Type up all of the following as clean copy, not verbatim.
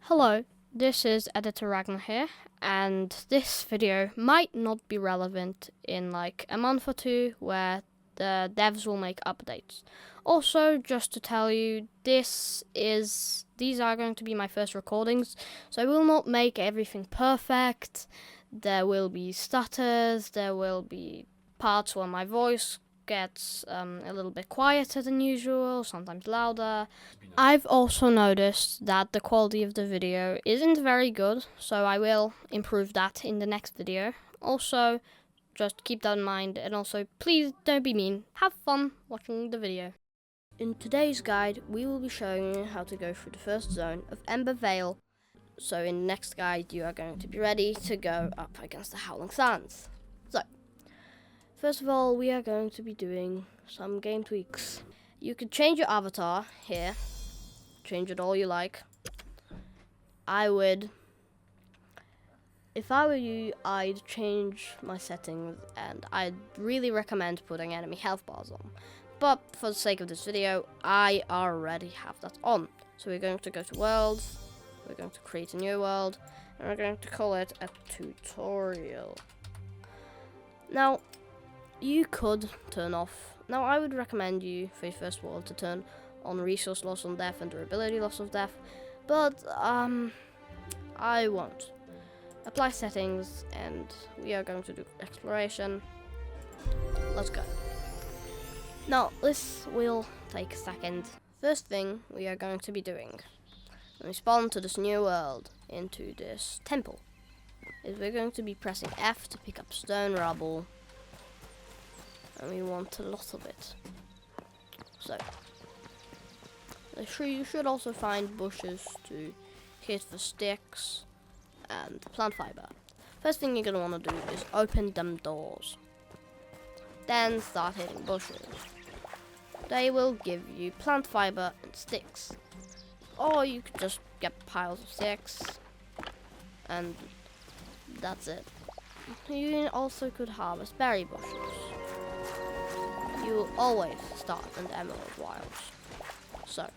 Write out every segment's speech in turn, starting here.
Hello, this is Editor Ragnar here, and this video might not be relevant in like a month or two where the devs will make updates. Also, just to tell you, these are going to be my first recordings, so I will not make everything perfect. There will be stutters, there will be parts where my voice gets a little bit quieter than usual, sometimes louder. I've also noticed that the quality of the video isn't very good, so I will improve that in the next video. Also, just keep that in mind, and also please don't be mean, have fun watching the video. In today's guide, we will be showing you how to go through the first zone of Ember Vale. So in the next guide, you are going to be ready to go up against the Howling Sands. So, first of all, we are going to be doing some game tweaks. You could change your avatar here, change it all you like. If I were you, I'd change my settings, and I'd really recommend putting enemy health bars on. But for the sake of this video, I already have that on. So we're going to go to worlds, we're going to create a new world, and we're going to call it a tutorial. Now, you could turn off. Now, I would recommend you for your first world to turn on resource loss on death and durability loss of death, but I won't. Apply settings, and we are going to do exploration. Let's go. Now, this will take a second. First thing we are going to be doing when we spawn to this new world, into this temple, is we're going to be pressing F to pick up stone rubble, and we want a lot of it. So, you should also find bushes to hit for sticks and plant fiber. First thing you're going to want to do is open them doors. Then start hitting bushes. They will give you plant fiber and sticks. Or you could just get piles of sticks, and that's it. You also could harvest berry bushes. You will always start in the Emerald Wilds. So,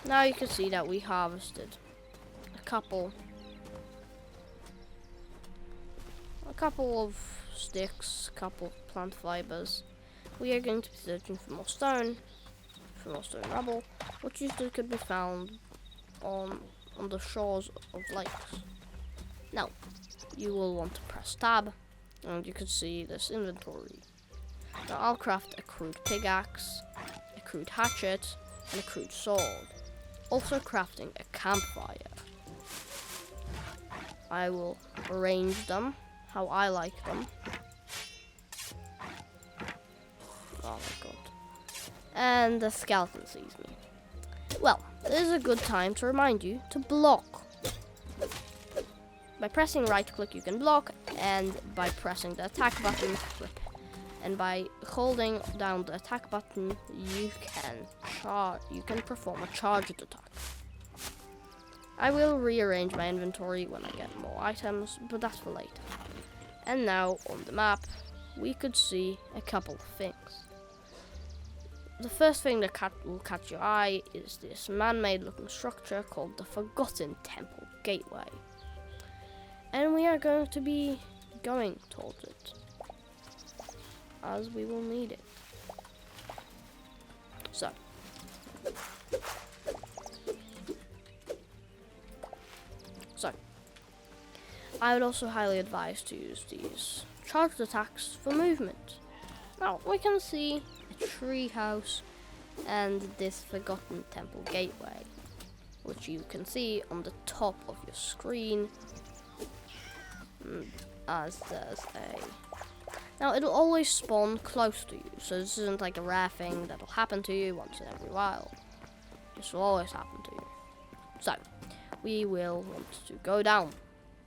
now you can see that we harvested a couple of sticks, a couple of plant fibers. We are going to be searching for more stone rubble, which usually could be found on the shores of lakes. Now, you will want to press tab, and you can see this inventory. Now, I'll craft a crude pickaxe, a crude hatchet, and a crude sword. Also crafting a campfire. I will arrange them how I like them. Oh my god. And the skeleton sees me. Well, this is a good time to remind you to block. By pressing right click you can block, and by pressing the attack button, and by holding down the attack button, you can perform a charged attack. I will rearrange my inventory when I get more items, but that's for later. And now on the map, we could see a couple of things. The first thing that will catch your eye is this man-made looking structure called the Forgotten Temple Gateway. And we are going to be going towards it, as we will need it. So, I would also highly advise to use these charged attacks for movement. Now, we can see a tree house and this Forgotten Temple Gateway, which you can see on the top of your screen, as there's Now, it'll always spawn close to you, so this isn't like a rare thing that'll happen to you once in every while. This will always happen to you. So, we will want to go down.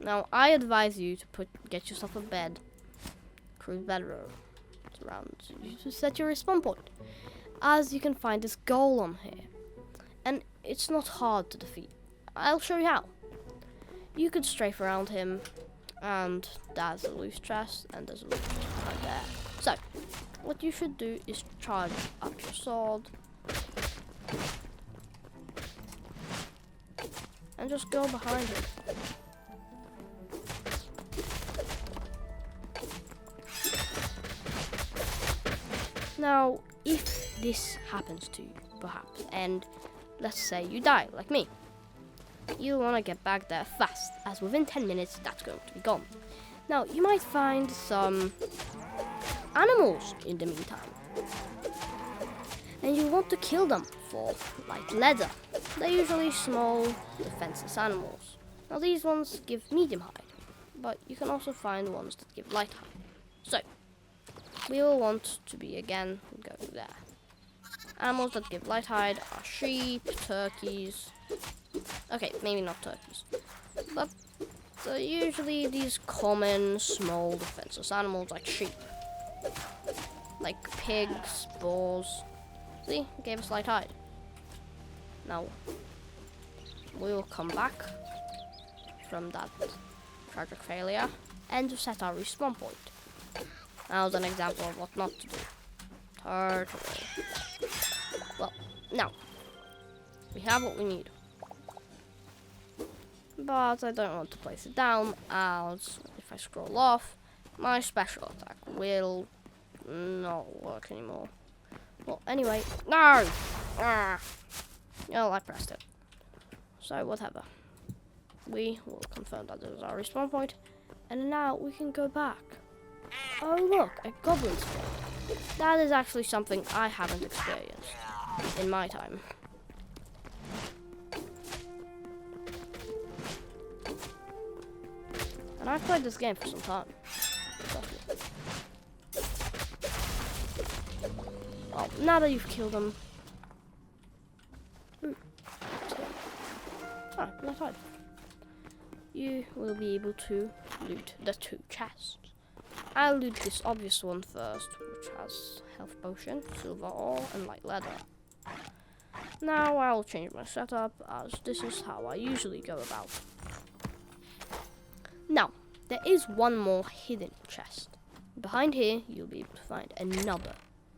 Now, I advise you to get yourself a bed, crude bedroom, around you to set your respawn point, as you can find this golem here, and it's not hard to defeat. I'll show you how. You could strafe around him, and there's a loose chest, and there's a loose chest right there. So, what you should do is charge up your sword, and just go behind him. Now, if this happens to you, perhaps, and let's say you die, like me, you'll want to get back there fast, as within 10 minutes, that's going to be gone. Now, you might find some animals in the meantime, and you want to kill them for light leather. They're usually small, defenseless animals. Now, these ones give medium hide, but you can also find ones that give light hide. So, we will want to be, again, go there. Animals that give light hide are sheep, turkeys. Okay, maybe not turkeys, but usually these common, small, defenseless animals like sheep. Like pigs, boars. See, it gave us light hide. Now, we will come back from that tragic failure and set our respawn point. That was an example of what not to do. Turtle. Well, now, we have what we need. But I don't want to place it down, as if I scroll off, my special attack will not work anymore. Well, anyway, no! Oh, I pressed it. So, whatever. We will confirm that this is our respawn point, and now we can go back. Oh look, a goblin spawn. That is actually something I haven't experienced in my time. And I've played this game for some time. Oh, now that you've killed them. Ah, not hard. You will be able to loot the 2 chests. I'll loot this obvious one first, which has health potion, silver ore, and light leather. Now I'll change my setup, as this is how I usually go about. Now, there is one more hidden chest. Behind here, you'll be able to find another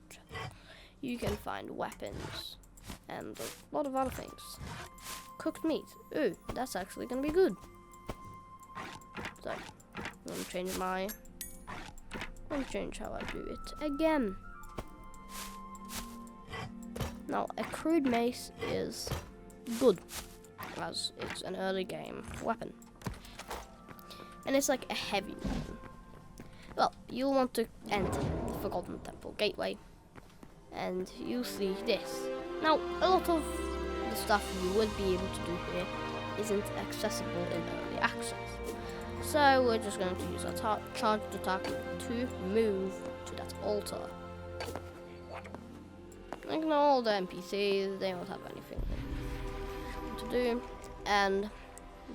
chest. You can find weapons and a lot of other things. Cooked meat. Ooh, that's actually gonna be good. So, I'm gonna change how I do it again. Now, a crude mace is good, as it's an early game weapon. And it's like a heavy weapon. Well, you'll want to enter the Forgotten Temple gateway, and you'll see this. Now, a lot of the stuff you would be able to do here isn't accessible in early access. So we're just going to use our charged attack to move to that altar. Ignore all the NPCs, they won't have anything to do. And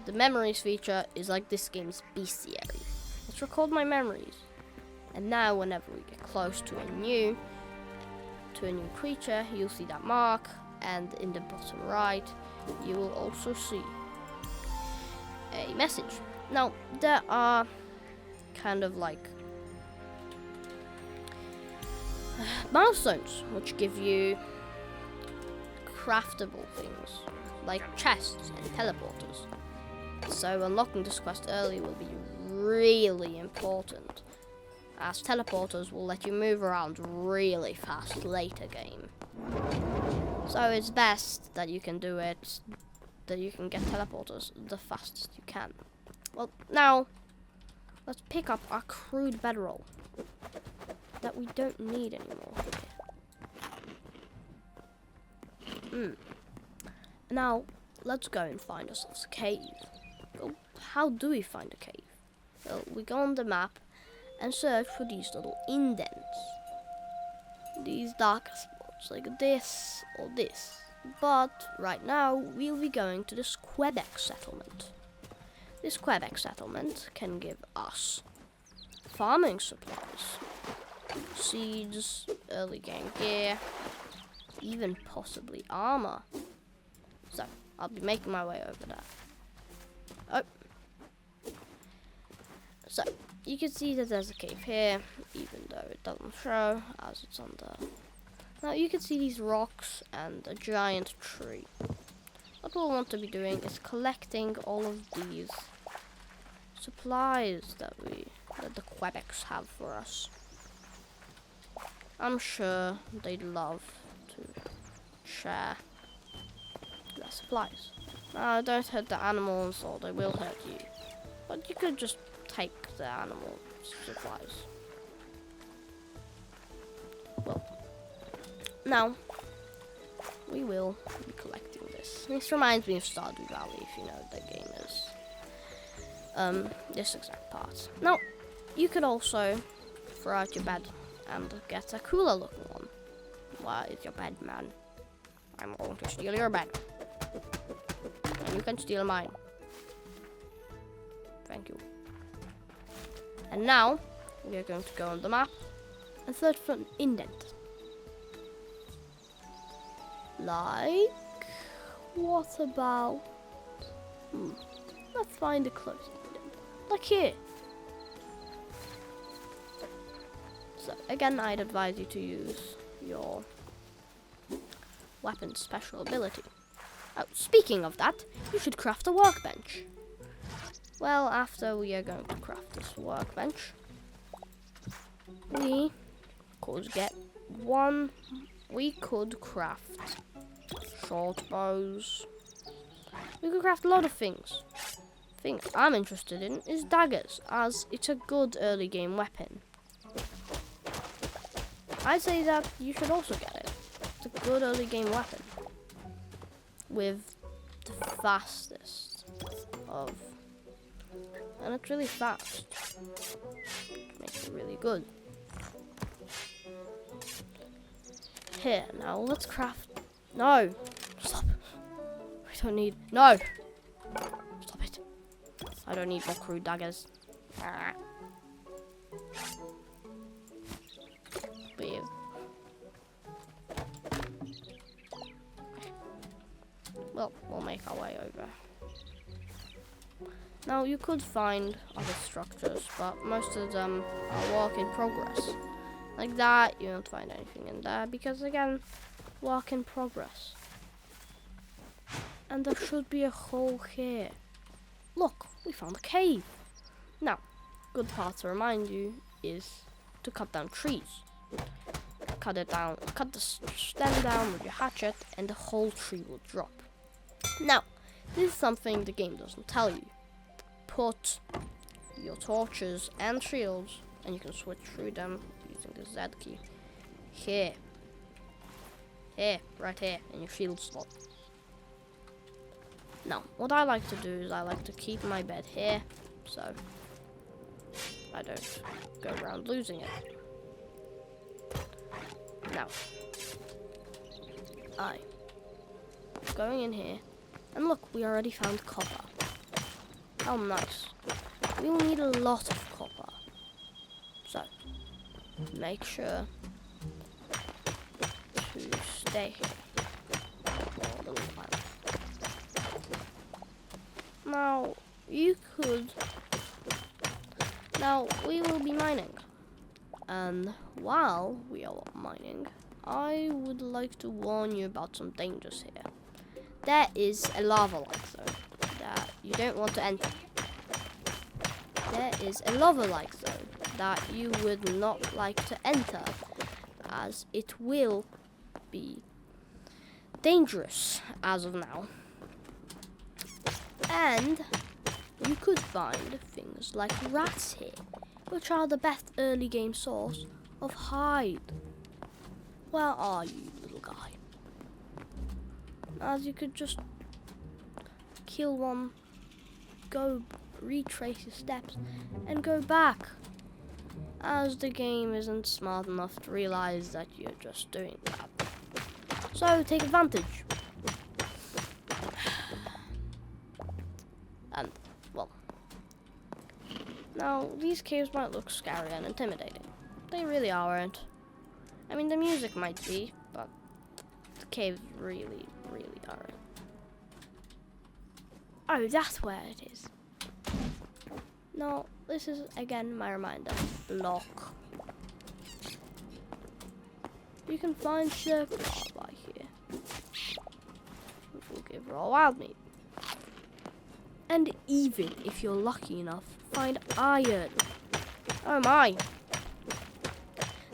the memories feature is like this game's bestiary. Let's record my memories. And now whenever we get close to a new creature, you'll see that mark, and in the bottom right you will also see a message. Now, there are kind of like milestones which give you craftable things like chests and teleporters. So unlocking this quest early will be really important, as teleporters will let you move around really fast later game. So it's best that you can do it, that you can get teleporters the fastest you can. Well, now, let's pick up our crude bedroll that we don't need anymore. Now, let's go and find ourselves a cave. Well, how do we find a cave? Well, we go on the map and search for these little indents. These dark spots, like this or this. But, right now, we'll be going to this Quebec settlement. This Quebec settlement can give us farming supplies, seeds, early game gear, even possibly armor. So, I'll be making my way over there. Oh. So, you can see that there's a cave here, even though it doesn't show, as it's under. Now, you can see these rocks and a giant tree. what we'll want to be doing is collecting all of these supplies that the Quebecs have for us. I'm sure they'd love to share their supplies. Now, don't hurt the animals or they will hurt you. But you could just take the animal supplies. Well, now we will be collecting this. This reminds me of Stardew Valley, if you know the game is. This exact part. Now, you could also throw out your bed and get a cooler looking one. Where is your bed, man? I'm going to steal your bed. And you can steal mine. Thank you. And now, we are going to go on the map and search for an indent. Like, what about... let's find a close indent. Like here. So, again, I'd advise you to use your weapon special ability. Oh, speaking of that, you should craft a workbench. Well, after we are going to craft this workbench, we could get one. We could craft short bows. We could craft a lot of things. Thing I'm interested in is daggers, as it's a good early game weapon. I'd say that you should also get it. It's a good early game weapon with the fastest of, and it's really fast, which makes it really good. Here, now let's craft. No, stop. We don't need. No, stop it. I don't need more crude daggers. Leave. Well, we'll make our way over. Now, you could find other structures, but most of them are work in progress. Like that, you won't find anything in there, because again, work in progress. And there should be a hole here. Look, we found a cave. Now, good part to remind you is to cut down trees. Cut it down, cut the stem down with your hatchet, and the whole tree will drop. Now, this is something the game doesn't tell you. Put your torches and shields, and you can switch through them using the Z key. Here, right here, in your shield slot. Now, what I like to do is I like to keep my bed here, so I don't go around losing it. Now, going in here, and look, we already found copper. How nice. We will need a lot of copper. So, make sure to stay here for a little while. Now, now, we will be mining. And while we are mining, I would like to warn you about some dangers here. There is a lava-like zone that you don't want to enter. There is a lava-like zone that you would not like to enter, as it will be dangerous as of now. And you could find things like rats here, which are the best early game source of hide. Where are you, little guy? As you could just kill one, go retrace your steps, and go back. As the game isn't smart enough to realize that you're just doing that. So take advantage. And, well, now these caves might look scary and intimidating. They really aren't. I mean, the music might be, but the caves really, really aren't. Oh, that's where it is. No, this is, again, my reminder. Block. You can find circle lava here, which will give raw wild meat. And even if you're lucky enough, find iron. Oh my!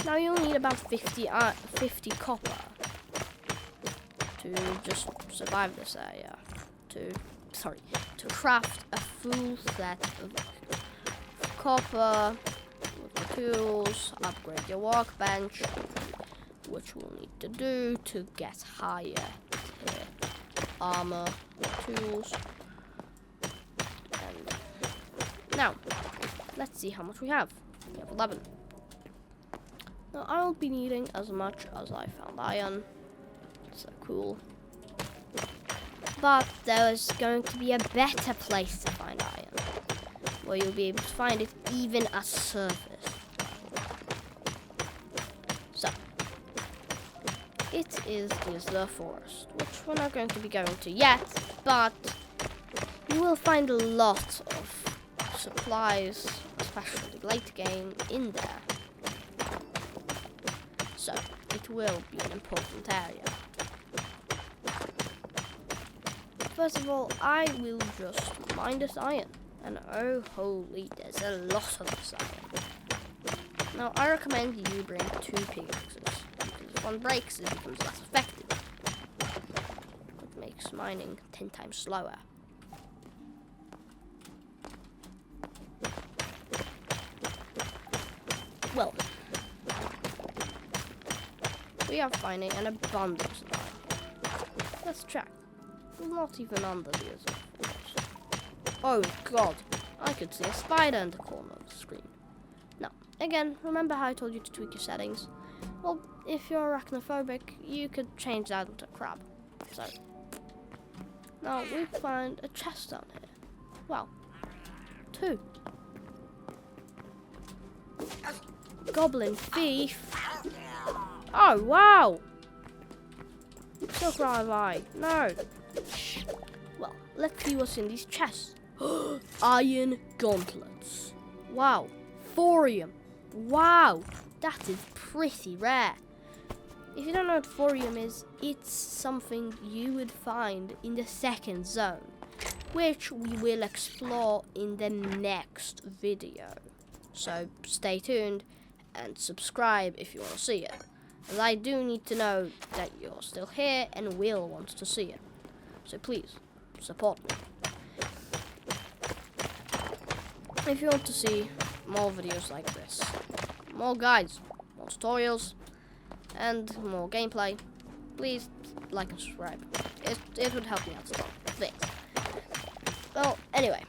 Now you'll need about 50 copper to just survive this area. To craft a full set of copper with the tools, upgrade your workbench, which we'll need to do to get higher tier armor, tools. And now, let's see how much we have. We have 11. Now I won't be needing as much as I found iron. So cool. But there is going to be a better place to find iron, where you'll be able to find it even at surface. So, it is the forest, which we're not going to be going to yet, but you will find a lot of supplies, especially late game, in there. So, it will be an important area. First of all, I will just mine this iron. And oh holy, there's a lot of this iron. Now, I recommend you bring 2 pickaxes, because if one breaks, it becomes less effective. It makes mining 10 times slower. Well, we are finding an abundance of iron. Let's check. Not even under the azure. Oh god, I could see a spider in the corner of the screen. Now, again, remember how I told you to tweak your settings? Well, if you're arachnophobic, you could change that into a crab. So, now we find a chest down here. Wow, 2. Goblin thief. Oh wow! So have I. No. Well, let's see what's in these chests. Iron gauntlets. Wow. Thorium. Wow. That is pretty rare. If you don't know what thorium is, it's something you would find in the second zone, which we will explore in the next video. So stay tuned and subscribe if you want to see it. As I do need to know that you're still here and will want to see it. So please, support me. If you want to see more videos like this, more guides, more tutorials, and more gameplay, please like and subscribe. It would help me out a lot. Thanks. Well, anyway.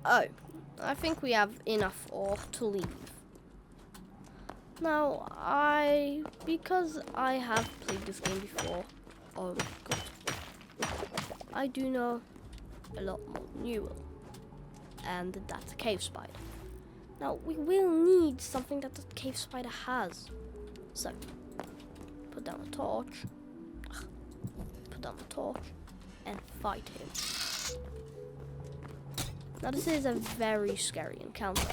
Oh, I think we have enough ore to leave. Now, because I have played this game before, oh god, I do know a lot more than you will, and that's a cave spider. Now, we will need something that the cave spider has, so put down a torch, and fight him. Now, this is a very scary encounter.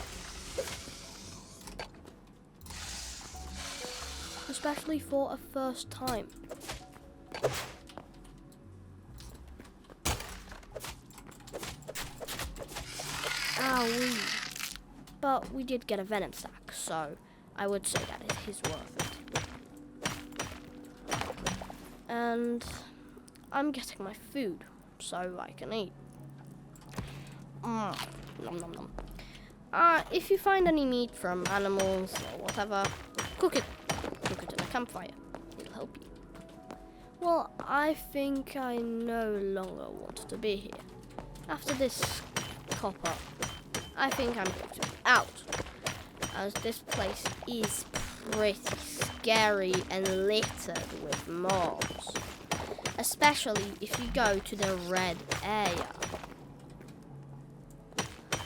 Especially for a first time. Owie. But we did get a venom sack, so I would say that it is worth it. And I'm getting my food, so I can eat. Nom nom nom. If you find any meat from animals or whatever, cook it. Cook it in a campfire. It'll help you. Well, I think I no longer want to be here. After this copper, I think I'm going to be out, as this place is pretty scary and littered with mobs. Especially if you go to the red area.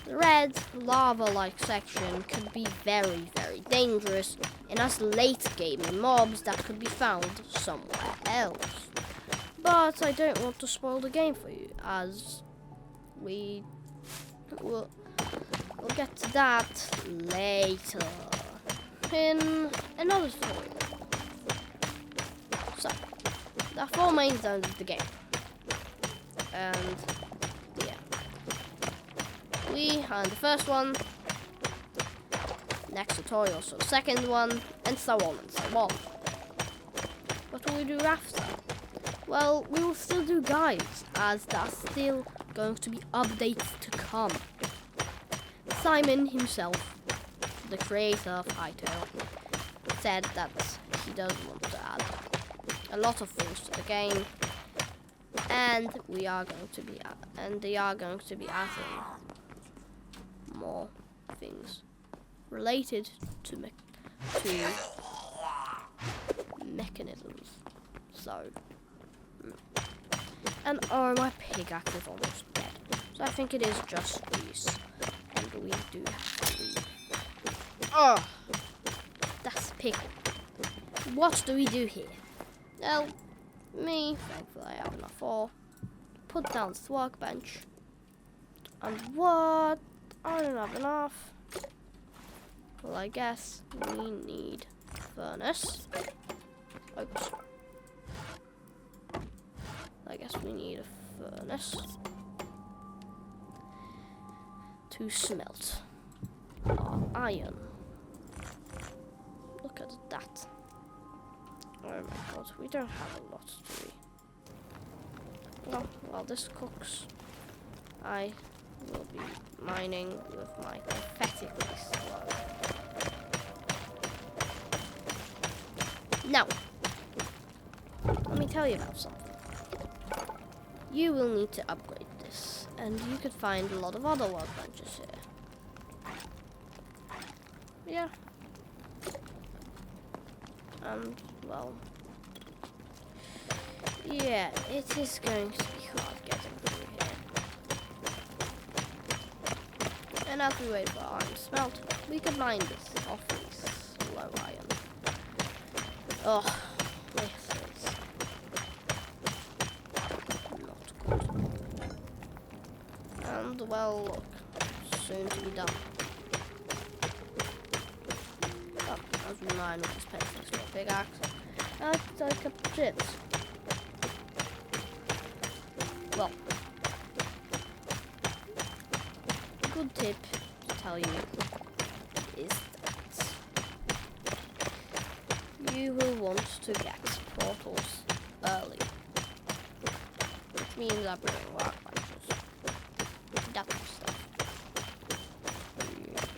The red lava-like section could be very, very dangerous, and has late game mobs that could be found somewhere else. But I don't want to spoil the game for you, as we'll get to that later in another tutorial. So, There are 4 main zones of the game. And yeah. We are in the first one. Next tutorial, so second one, and so on and so on. What will we do after? Well, we will still do guides, as there are still going to be updates to come. Simon himself, the creator of Hytale, said that he does want to add a lot of things to the game, and they are going to be adding more things related to mechanisms. So, and oh, my pickaxe is almost dead. So I think it is just these, and we do have to leave. Oh, that's pickle. What do we do here? Well, me, thankfully I have enough ore. Put down this workbench. And what? I don't have enough. Well, I guess we need furnace. Oops. I guess we need a furnace to smelt our iron. Look at that. Oh my god, we don't have a lot, do we? Oh, while this cooks, I will be mining with my pathetically slow. Now, let me tell you about something. You will need to upgrade this, and you could find a lot of other workbenches here. Yeah. And, well, yeah, it is going to be hard getting through here. And as we wait for our iron to smelt, we could mine this off this low iron. Oh, this is not good. And, well, look, soon to be done. Oh, as we mine with this pencil pickaxe, that's like a chips. Well, a good tip to tell you is that you will want to get portals early, which means upgrading workbenches. That kind of stuff.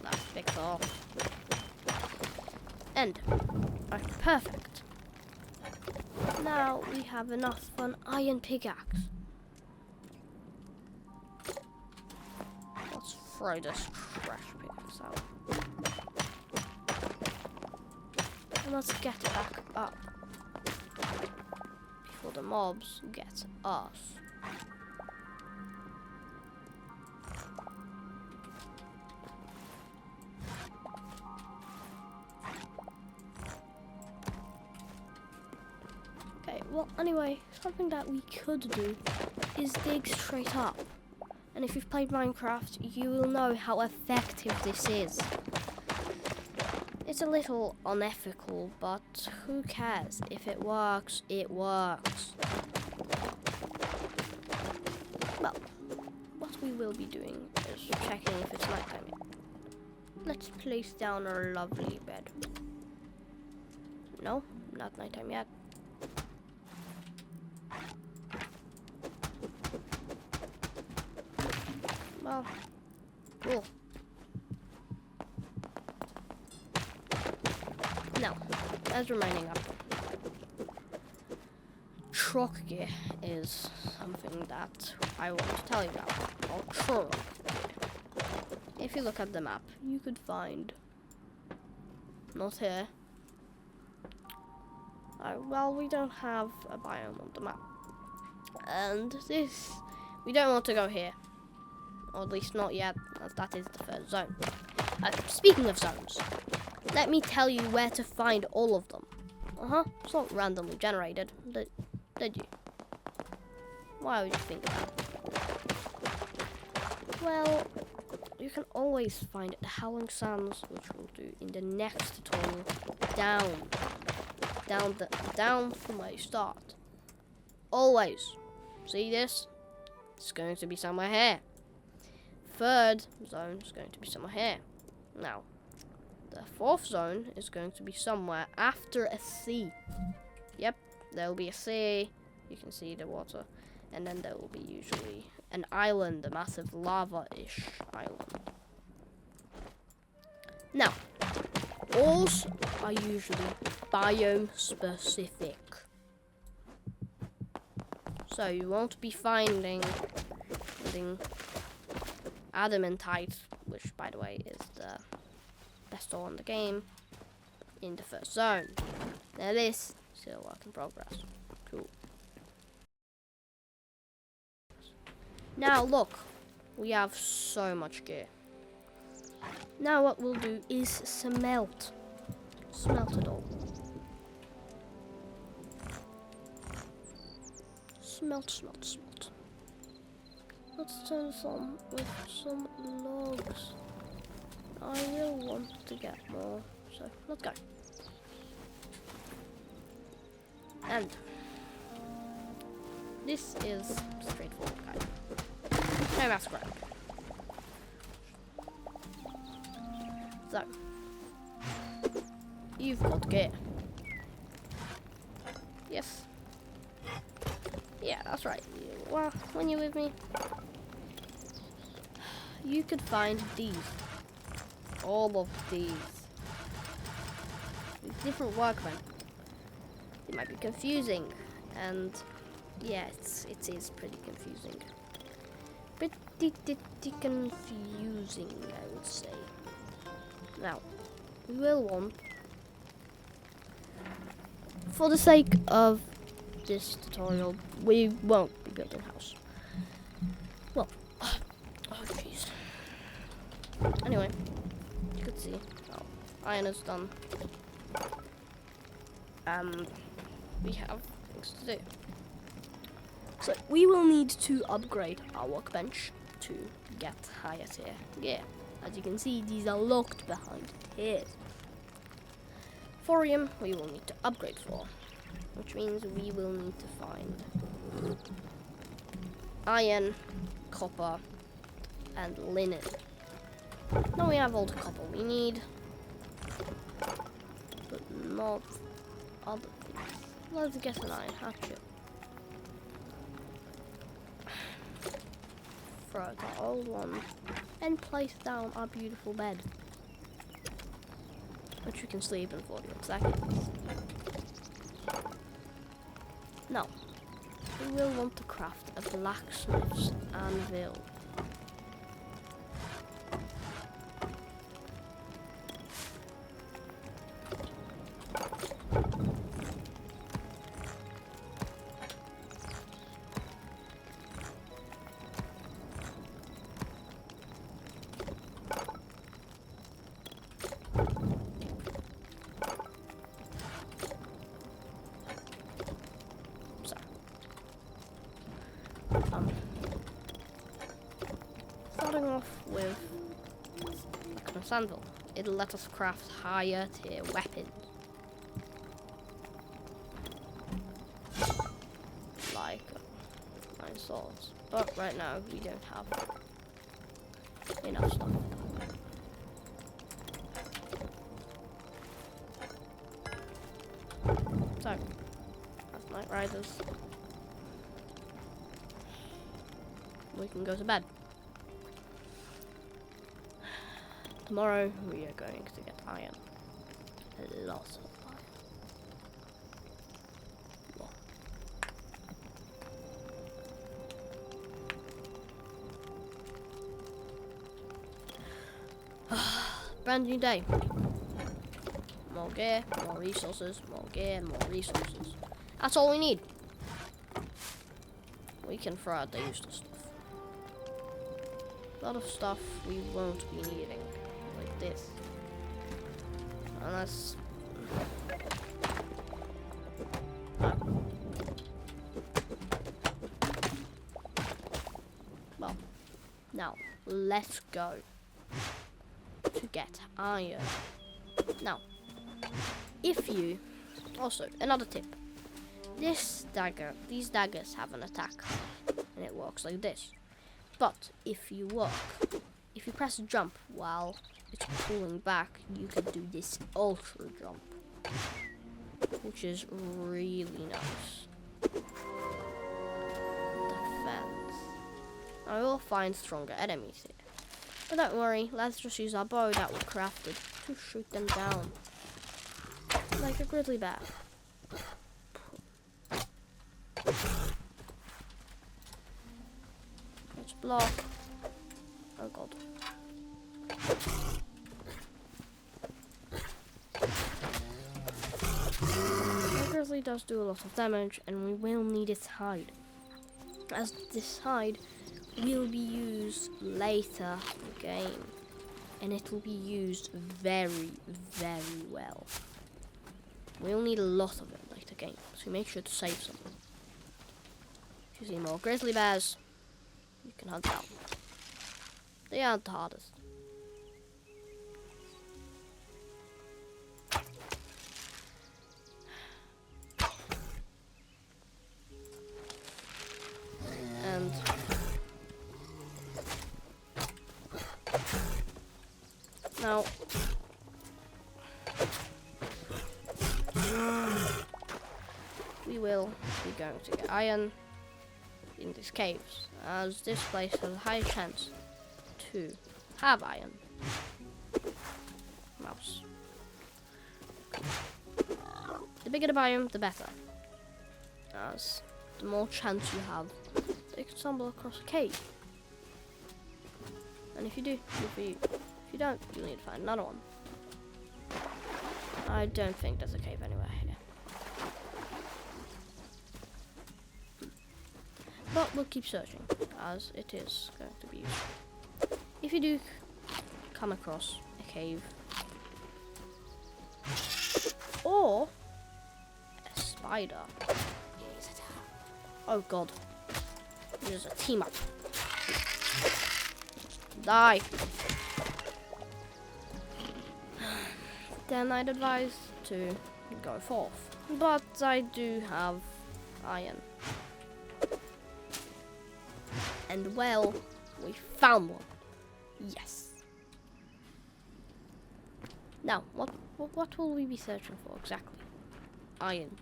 That's picked off. And perfect. Now we have enough for an iron pickaxe. Let's throw this trash pickaxe out. And let's get back up before the mobs get us. Well, anyway, something that we could do is dig straight up. And if you've played Minecraft, you will know how effective this is. It's a little unethical, but who cares? If it works, it works. Well, what we will be doing is checking if it's nighttime yet. Let's place down our lovely bed. No, not nighttime yet. Well, cool. Now, as we're mining up, truck gear is something that I want to tell you about. Or truck gear. If you look at the map, you could find, not here. Well, we don't have a biome on the map. And this, we don't want to go here. Or at least not yet, as that is the first zone. Speaking of zones, let me tell you where to find all of them. It's not randomly generated, did you? Why would you think that? Well, you can always find the Howling Sands, which we'll do in the next tutorial, down from where you start. always, see this? It's going to be somewhere here. Third zone is going to be somewhere here. Now, the fourth zone is going to be somewhere after a sea. Yep, there will be a sea. You can see the water. And then there will be usually an island, a massive lava-ish island. Now, walls are usually biome specific. So you won't be finding adamantite, which by the way is the best ore in the game, in the first zone. Now this is still a work in progress. Cool. Now look, we have so much gear. Now what we'll do is smelt it all. Smelt. Let's turn this on with some logs. I will want to get more, so let's go. And this is straightforward, guys. No mass grab. So you've got gear. Yes. Yeah, that's right. Well, when you're with me, you could find these. All of these. With different workmen. It might be confusing, and yeah, it is pretty confusing. Pretty confusing, I would say. Now, we will want, for the sake of this tutorial, we won't be building a house. Well, oh jeez. Anyway, you could see, iron is done. And we have things to do. So we will need to upgrade our workbench to get higher tier gear. As you can see, these are locked behind here. Thorium we will need to upgrade for, which means we will need to find iron, copper, and linen. Now we have all the copper we need, but not other things. Let's get an iron hatchet. Throw out our old one and place down our beautiful bed, which we can sleep in 41 seconds. Now, we will want to craft a blacksmith's anvil. Starting off with a anvil, it'll let us craft higher tier weapons. Like iron swords. But right now we don't have enough stuff. So, as night riders, we can go to bed. Tomorrow we are going to get iron. A lot of iron. Whoa. Brand new day. More gear, more resources, more gear, more resources. That's all we need. We can throw out the useless stuff. A lot of stuff we won't be needing. Like this. Unless... Well, now, let's go to get iron. Now, if you... Also, another tip. these daggers have an attack, and it works like this. But if you press jump while it's pulling back, you can do this ultra jump, which is really nice. Defense. I will find stronger enemies here. But don't worry, let's just use our bow that we crafted to shoot them down. Like a grizzly bear. Let's block. Oh god. The grizzly does do a lot of damage, and we will need its hide. As this hide will be used later in the game, and it will be used very, very well. We'll need a lot of it later game, so make sure to save some. If you see more grizzly bears, you can hunt down. They aren't the hardest. And now we will be going to get iron in these caves, as this place has a high chance to have iron. Mouse. The bigger the biome, the better, as the more chance you have that you can stumble across a cave. And if you do, good for you. If you don't, you'll need to find another one. I don't think there's a cave anywhere here. But we'll keep searching, as it is going to be useful. If you do come across a cave, or a spider, oh god, there's a team up. Die. Then I'd advise to go forth, but I do have iron. And well, we found one. Yes. Now, what will we be searching for exactly? Iron.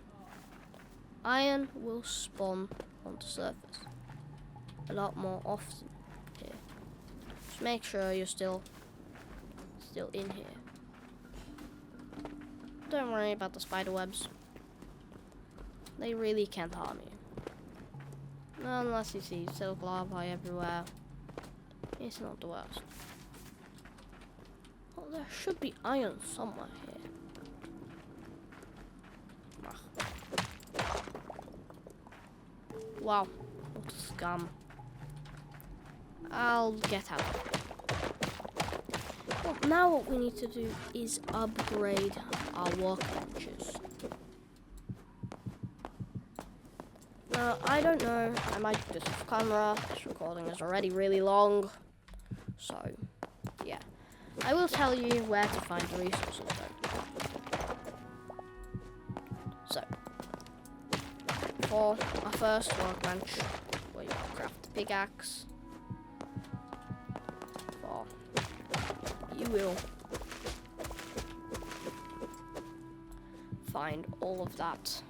Iron will spawn on the surface a lot more often here. Just make sure you're still in here. Don't worry about the spider webs. They really can't harm you. Unless you see silk larvae everywhere. It's not the worst. Oh, there should be iron somewhere here. Wow, what a scum. I'll get out of here. Well, now what we need to do is upgrade our workbenches. I don't know, I might do this off camera. This recording is already really long. So, yeah. I will tell you where to find the resources then. So, for our first workbench, where you craft the pickaxe, you will find all of that.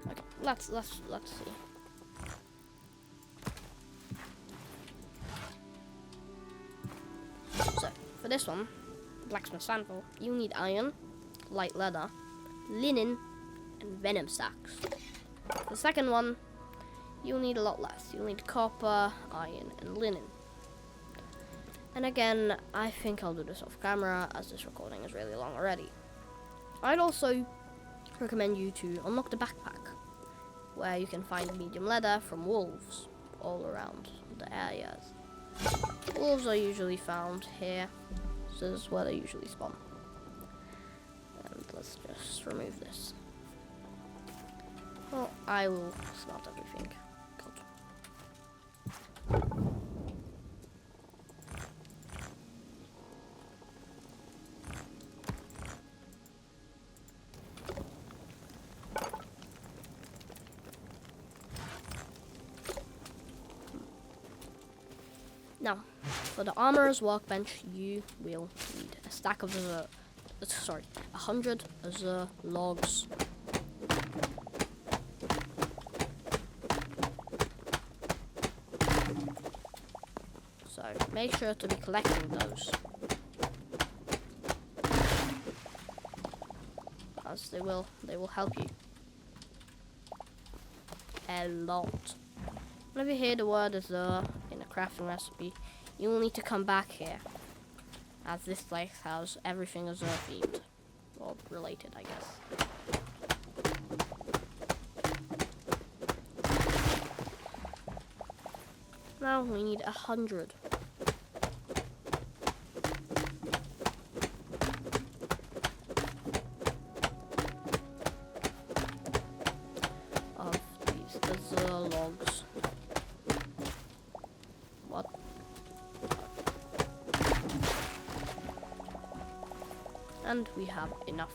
Okay, let's see. So for this one, blacksmith's anvil, you need iron, light leather, linen, and venom sacks. The second one, you'll need a lot less. You'll need copper, iron, and linen. And again, I think I'll do this off camera, as this recording is really long already. I'd also recommend you to unlock the backpack, where you can find medium leather from wolves all around the areas. Wolves are usually found here, so this is where they usually spawn. And let's just remove this. Well, I will smelt everything. Now, for the armorer's workbench, you will need a stack of 100 azure logs. So make sure to be collecting those, as they will help you a lot. Whenever you hear the word azure in a crafting recipe, you will need to come back here, as this place has everything azure themed, or related, I guess. Now we need 100. Of these azure logs. What? And we have enough.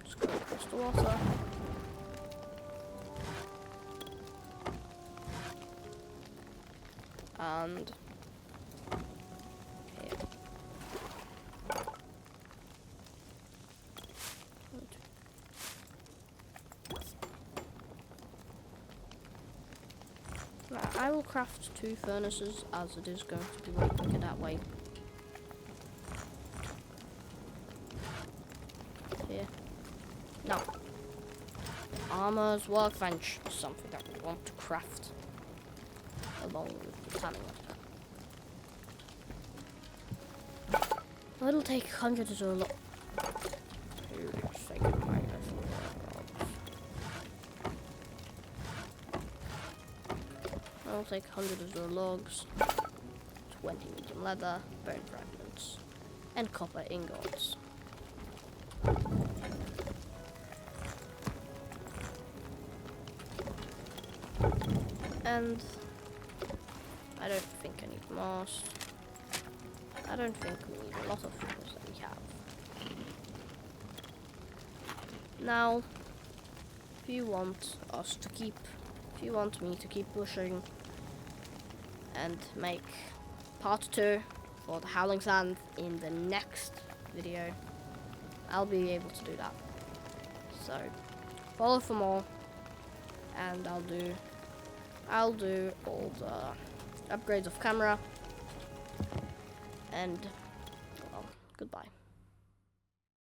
Just go across the water. And here. Right, I will craft 2 furnaces, as it is going to be way quicker that way. Here. Now, armor's workbench is something that we want to craft along with the tanning one. It'll take 100 azure logs. I'll take 100 azure logs, 20 medium leather, bone fragments, and copper ingots. And I don't think I need moss. I don't think we need a lot of things that we have. Now, if you want me to keep pushing and make part 2 for the Howling Sand in the next video, I'll be able to do that. So follow for more, and I'll do all the upgrades of camera, and well, goodbye.